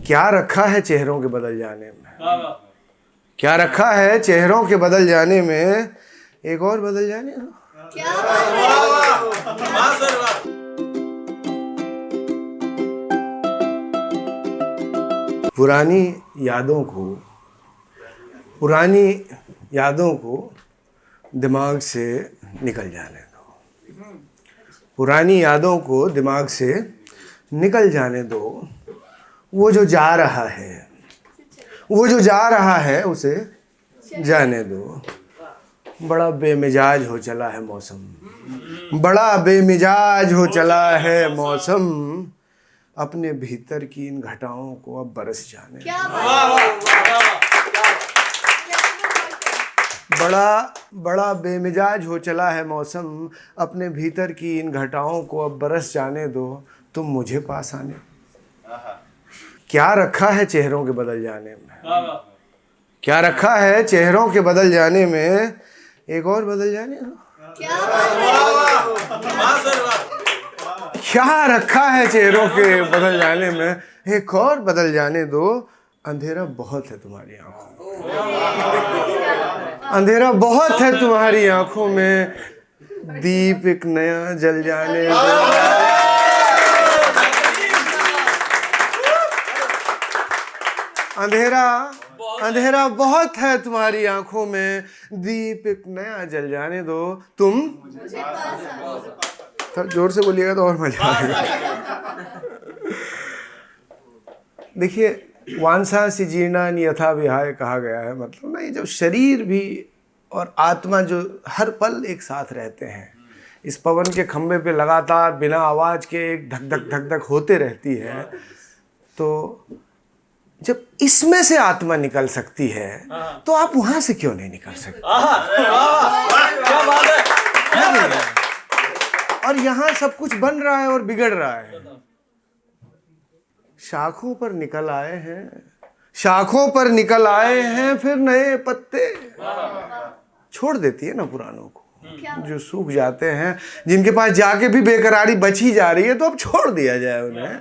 क्या रखा है चेहरों के बदल जाने में, क्या रखा है चेहरों के बदल जाने में, एक और बदल जाने दो। क्या पुरानी यादों को दिमाग से निकल जाने दो, पुरानी यादों को दिमाग से निकल जाने दो। वो जो जा रहा है उसे जाने दो। बड़ा बेमिजाज हो चला है मौसम, बड़ा बेमिजाज हो चला है मौसम, अपने भीतर की इन घटाओं को अब बरस जाने दो। बड़ा बेमिजाज हो चला है मौसम, अपने भीतर की इन घटाओं को अब बरस जाने दो। तुम मुझे पास आने, क्या रखा है चेहरों के बदल जाने में, क्या रखा है चेहरों के बदल जाने में, एक और बदल जाने दो। क्या रखा है चेहरों के बदल जाने में, एक और बदल जाने दो। अंधेरा बहुत है तुम्हारी आंखों में, अंधेरा बहुत है तुम्हारी आंखों में, दीप एक नया जल जाने दो। अंधेरा बहुत है तुम्हारी आंखों में, दीप एक नया जल जाने दो। तुम थोड़ा जोर से बोलिएगा तो और मजा आएगा। देखिए, वांछांसि जीर्णानि यथा विहाय कहा गया है, मतलब नहीं, जब शरीर भी और आत्मा जो हर पल एक साथ रहते हैं, इस पवन के खंभे पे लगातार बिना आवाज के एक धक धक धक धक होते रहती है, तो जब इसमें से आत्मा निकल सकती है तो आप वहां से क्यों नहीं निकल सकते? क्या बात है। और यहां सब कुछ बन रहा है और बिगड़ रहा है। शाखों पर निकल आए हैं, शाखों पर निकल आए हैं, फिर नए पत्ते छोड़ देती है ना पुरानों को, जो सूख जाते हैं, जिनके पास जाके भी बेकरारी बची जा रही है, तो अब छोड़ दिया जाए उन्हें।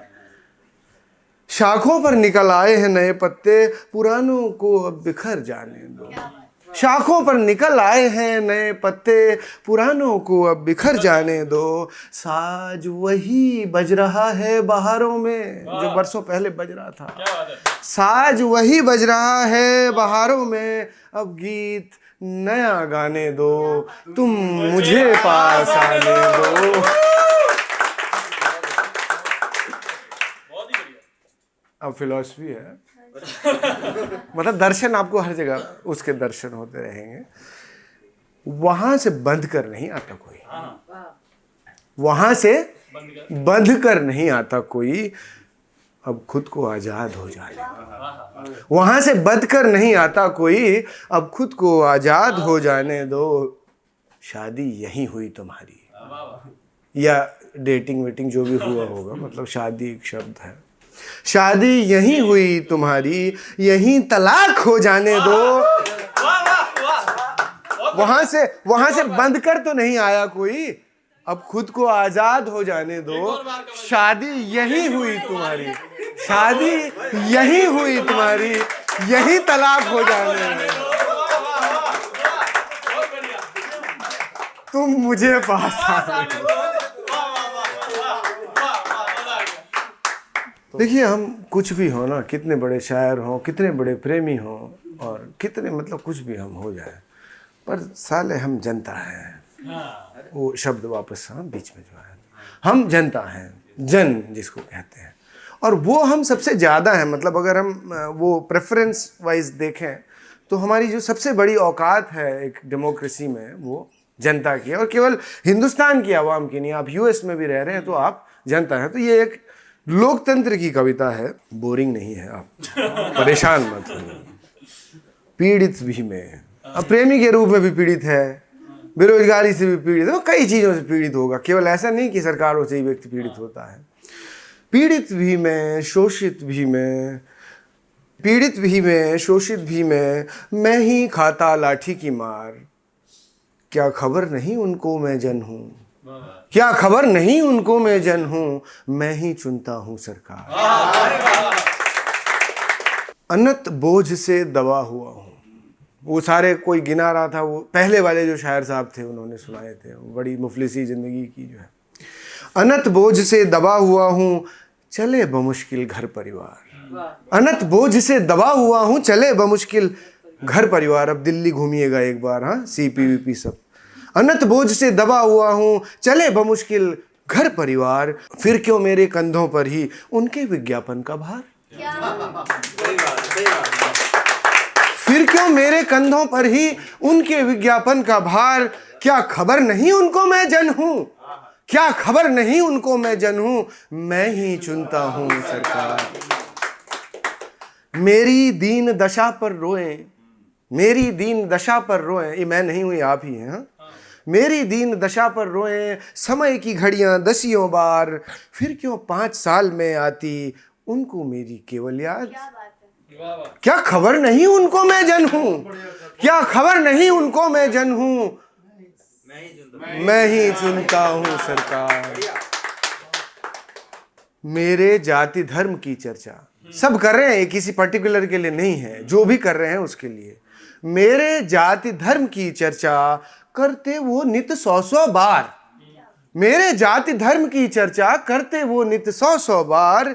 शाखों पर निकल आए हैं नए पत्ते, पुरानों को अब बिखर जाने दो। शाखों पर निकल आए हैं नए पत्ते, पुरानों को अब बिखर जाने दो। साज वही बज रहा है बहारों में, जो बरसों पहले बज रहा था। साज वही बज रहा है बहारों में, अब गीत नया गाने दो। तुम मुझे पास आने दो। अब फिलॉसफी है, मतलब दर्शन, आपको हर जगह उसके दर्शन होते रहेंगे। वहां से बंध कर नहीं आता कोई, वहां से बंध कर नहीं आता कोई, अब खुद को आजाद हो जाने। वहां से बंध कर नहीं आता कोई, अब खुद को आजाद हो जाने दो। शादी यहीं हुई तुम्हारी, या डेटिंग वेटिंग जो भी हुआ होगा, मतलब शादी एक शब्द है। शादी यहीं हुई तुम्हारी, यहीं तलाक हो जाने दो। वहां से बंद कर तो नहीं आया कोई, अब खुद को आजाद हो जाने दो। शादी यहीं हुई तुम्हारी, शादी यहीं हुई तुम्हारी, यहीं तलाक हो जाने दो। तुम मुझे पास आने दो। देखिए, हम कुछ भी हो ना, कितने बड़े शायर हों, कितने बड़े प्रेमी हों, और कितने मतलब कुछ भी हम हो जाए, पर साले हम जनता हैं। वो शब्द वापस बीच में जो है, हम जनता हैं, जन जिसको कहते हैं, और वो हम सबसे ज़्यादा हैं। मतलब अगर हम वो प्रेफरेंस वाइज देखें तो हमारी जो सबसे बड़ी औकात है एक डेमोक्रेसी में, वो जनता की है, और केवल हिंदुस्तान की आवाम की नहीं। आप यूएस में भी रह रहे हैं तो आप जनता हैं। तो ये एक लोकतंत्र की कविता है, बोरिंग नहीं है, आप परेशान मत होइए। पीड़ित भी में, अब प्रेमी के रूप में भी पीड़ित है, बेरोजगारी से भी पीड़ित है, वो कई चीज़ों से पीड़ित होगा, केवल ऐसा नहीं कि सरकारों से ही व्यक्ति पीड़ित होता है। पीड़ित भी में, शोषित भी में, पीड़ित भी में, शोषित भी में, मैं ही खाता लाठी की मार। क्या खबर नहीं उनको मैं जन हूँ, क्या खबर नहीं उनको मैं जन हूं, मैं ही चुनता हूं सरकार। अनत बोझ से दबा हुआ हूँ। वो सारे कोई गिना रहा था, वो पहले वाले जो शायर साहब थे उन्होंने सुनाए थे, बड़ी मुफलिसी ज़िंदगी की जो है। अनत बोझ से दबा हुआ हूँ, चले बमुश्किल घर परिवार। अनत बोझ से दबा हुआ हूँ, चले बमुश्किल घर परिवार। अब दिल्ली घूमिएगा एक बार, हाँ, CP सब। अनत बोझ से दबा हुआ हूँ, चले बमुश्किल घर परिवार। फिर क्यों मेरे कंधों पर ही उनके विज्ञापन का भार। फिर क्यों मेरे कंधों पर ही उनके विज्ञापन का भार। क्या खबर नहीं उनको मैं जन हूं, क्या खबर नहीं उनको मैं जन हूं। मैं ही चुनता हूं सरकार। मेरी दीन दशा पर रोए, मेरी दीन दशा पर रोए। ये मैं नहीं हुई, आप ही हैं, हाँ? मेरी दीन दशा पर रोए, समय की घड़ियां दसियों बार। फिर क्यों 5 साल में आती उनको मेरी केवल याद। क्या खबर नहीं उनको मैं जन हूं, क्या खबर नहीं उनको मैं जन हूं। मैं ही चुनता हूं सरकार। मेरे जाति धर्म की चर्चा सब कर रहे हैं, किसी पर्टिकुलर के लिए नहीं है, जो भी कर रहे हैं उसके लिए। मेरे जाति धर्म की चर्चा करते वो नित 100 बार। मेरे जाति धर्म की चर्चा करते वो नित 100 बार।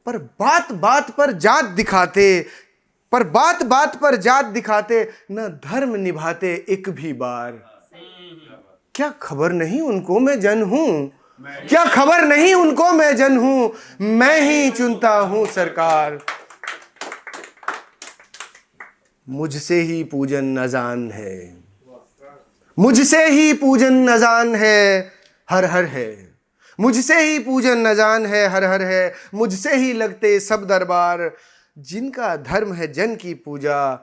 पर बात बात पर जात दिखाते, पर बात बात पर जात दिखाते, न धर्म निभाते एक भी बार। क्या खबर नहीं उनको मैं जन हूं, क्या खबर नहीं उनको मैं जन हूं। मैं ही चुनता हूं सरकार। मुझसे ही पूजन अजान है, मुझसे ही पूजन अजान है, हर हर है। मुझसे ही पूजन अजान है, हर हर है। मुझसे ही लगते सब दरबार। जिनका धर्म है जन की पूजा,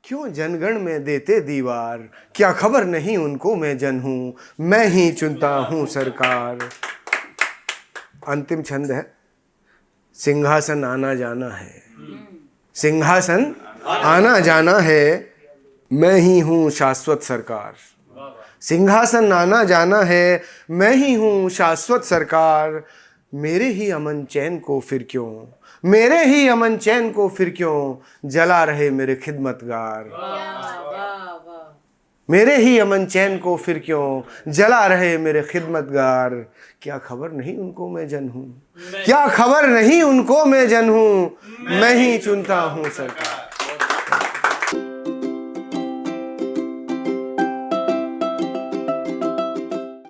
क्यों जनगण में देते दीवार। क्या खबर नहीं उनको मैं जन हूं, मैं ही चुनता हूं सरकार। अंतिम छंद है, सिंहासन आना जाना है, सिंहासन आना जाना है। मैं ही हूं शाश्वत सरकार। सिंहासन आना जाना है, मैं ही हूँ शाश्वत सरकार। मेरे ही अमन चैन को फिर क्यों, मेरे ही अमन चैन को फिर क्यों जला रहे मेरे खिदमतगार। मेरे ही अमन चैन को फिर क्यों जला रहे मेरे खिदमतगार। क्या खबर नहीं उनको मैं जन हूँ, क्या खबर नहीं उनको मैं जन हूँ। मैं ही चुनता हूँ सरकार।